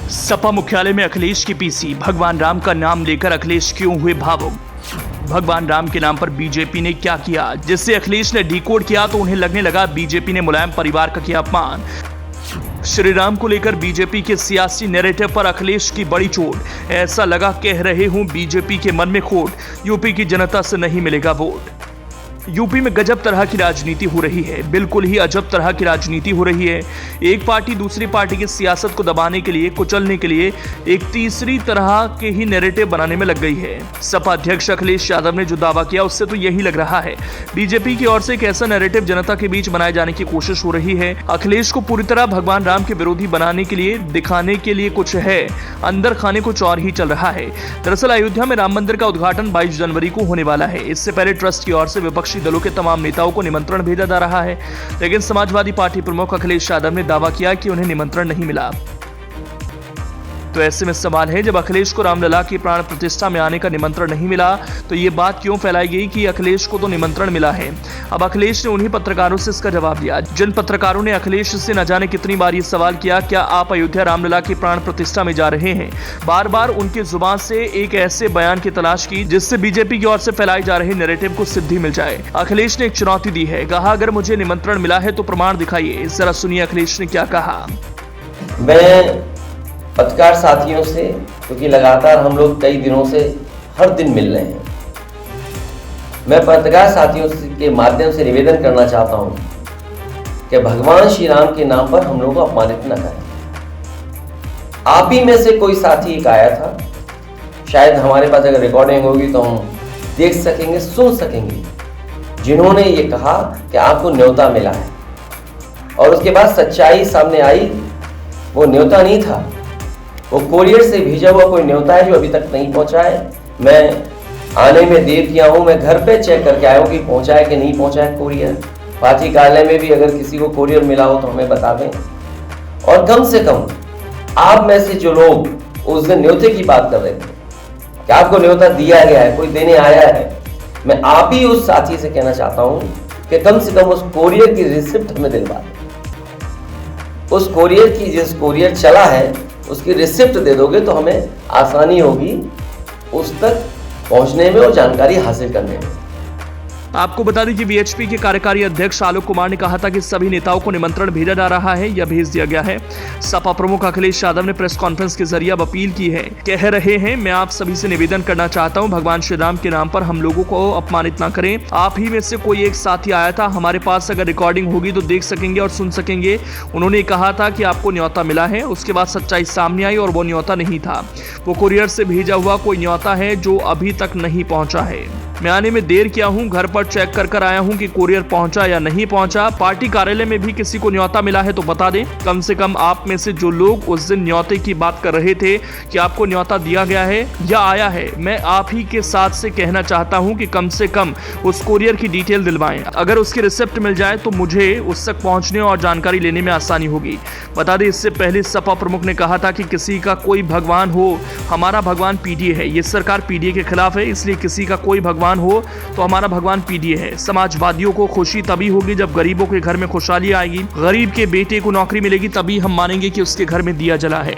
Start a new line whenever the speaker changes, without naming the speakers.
सपा मुख्यालय में अखिलेश की पीसी। भगवान राम का नाम लेकर अखिलेश क्यों हुए भावुक? भगवान राम के नाम पर बीजेपी ने क्या किया जिससे अखिलेश ने डिकोड किया तो उन्हें लगने लगा बीजेपी ने मुलायम परिवार का किया अपमान। श्री राम को लेकर बीजेपी के सियासी नैरेटिव पर अखिलेश की बड़ी चोट। ऐसा लगा कह रहे हूं बीजेपी के मन में खोट, यूपी की जनता से नहीं मिलेगा वोट। यूपी में गजब तरह की राजनीति हो रही है, बिल्कुल ही अजब तरह की राजनीति हो रही है। एक पार्टी दूसरी पार्टी की सियासत को दबाने के लिए, कुचलने के लिए एक तीसरी तरह के ही नैरेटिव बनाने में लग गई है। सपा अध्यक्ष अखिलेश यादव ने जो दावा किया उससे तो यही लग रहा है बीजेपी की ओर से एक ऐसा नैरेटिव जनता के बीच बनाए जाने की कोशिश हो रही है। अखिलेश को पूरी तरह भगवान राम के विरोधी बनाने के लिए, दिखाने के लिए कुछ है, अंदर खाने कुछ और ही चल रहा है। दरअसल अयोध्या में राम मंदिर का उद्घाटन 22 जनवरी को होने वाला है। इससे पहले ट्रस्ट की ओर से विपक्षी दलों के तमाम नेताओं को निमंत्रण भेजा जा रहा है, लेकिन समाजवादी पार्टी प्रमुख अखिलेश यादव ने दावा किया कि उन्हें निमंत्रण नहीं मिला। तो ऐसे में सवाल है, जब अखिलेश को रामलला की प्राण प्रतिष्ठा में आने का निमंत्रण नहीं मिला तो ये बात क्यों फैलाई गई कि अखिलेश को तो निमंत्रण मिला है। अब अखिलेश ने उन्हीं पत्रकारों से इसका जवाब दिया जिन पत्रकारों ने अखिलेश से न जाने कितनी बार ये सवाल किया, क्या आप अयोध्या रामलला की प्राण प्रतिष्ठा में जा रहे हैं। बार बार उनकी जुबान से एक ऐसे बयान की तलाश की जिससे बीजेपी की ओर से फैलाई जा रहे नैरेटिव को सिद्धि मिल जाए। अखिलेश ने एक चुनौती दी है, कहा अगर मुझे निमंत्रण मिला है तो प्रमाण दिखाइए। जरा सुनिए अखिलेश ने क्या कहा।
मैं पत्रकार साथियों से, क्योंकि लगातार हम लोग कई दिनों से हर दिन मिल रहे हैं, मैं पत्रकार साथियों के माध्यम से निवेदन करना चाहता हूं कि भगवान श्री राम के नाम पर हम लोगों को अपमानित न करें। आप ही में से कोई साथी एक आया था, शायद हमारे पास अगर रिकॉर्डिंग होगी तो हम देख सकेंगे, सुन सकेंगे, जिन्होंने ये कहा कि आपको न्योता मिला है और उसके बाद सच्चाई सामने आई, वो न्योता नहीं था, वो कोरियर से भेजा हुआ कोई न्योता है जो अभी तक नहीं पहुंचा है। मैं आने में देर किया हूं, मैं घर पे चेक करके आया हूं कि पहुंचा है कि नहीं पहुंचा है कोरियर। पार्टी कार्यालय में भी अगर किसी को कोरियर मिला हो तो हमें बता दें। और कम से कम आप में से जो लोग उस दिन न्योते की बात कर रहे थे कि आपको न्योता दिया गया है, कोई देने आया है, मैं आप ही उस साथी से कहना चाहता हूं कि कम से कम उस कोरियर की रिसिप्ट हमें दिलवा दें। उस कोरियर की, जिस कोरियर चला है उसकी रिसिप्ट दे दोगे तो हमें आसानी होगी उस तक पहुंचने में और जानकारी हासिल करने में।
आपको बता दें कि वीएचपी के कार्यकारी अध्यक्ष आलोक कुमार ने कहा था कि सभी नेताओं को निमंत्रण भेजा जा रहा है या भेज दिया गया है। सपा प्रमुख अखिलेश यादव ने प्रेस कॉन्फ्रेंस के जरिए अब अपील की है, कह रहे हैं मैं आप सभी से निवेदन करना चाहता हूं, भगवान श्री राम के नाम पर हम लोगों को अपमानित ना करें। आप ही में से कोई एक साथी आया था, हमारे पास अगर रिकॉर्डिंग होगी तो देख सकेंगे और सुन सकेंगे। उन्होंने कहा था कि आपको न्योता मिला है, उसके बाद सच्चाई सामने आई और वो न्योता नहीं था, वो कुरियर से भेजा हुआ कोई न्योता है जो अभी तक नहीं पहुंचा है। मैं आने में देर किया हूं, घर पर चेक कर आया हूं कि कोरियर पहुंचा या नहीं पहुंचा। पार्टी कार्यालय में भी किसी को न्योता मिला है तो बता दें। कम से कम आप में से जो लोग उस दिन न्योते की बात कर रहे थे कि आपको न्योता दिया गया है या आया है, मैं आप ही के साथ से कहना चाहता हूं कि कम से कम उस कोरियर की डिटेल दिलवाएं। अगर उसकी रिसिप्ट मिल जाए तो मुझे उस तक पहुंचने और जानकारी लेने में आसानी होगी। बता दें, इससे पहले सपा प्रमुख ने कहा था कि किसी का कोई भगवान हो, हमारा भगवान पीडीए है। ये सरकार पीडीए के खिलाफ है, इसलिए किसी का कोई भगवान हो तो हमारा भगवान पीडीए है। समाजवादियों को खुशी तभी होगी जब गरीबों के घर में खुशहाली आएगी, गरीब के बेटे को नौकरी मिलेगी, तभी हम मानेंगे कि उसके घर में दिया जला है।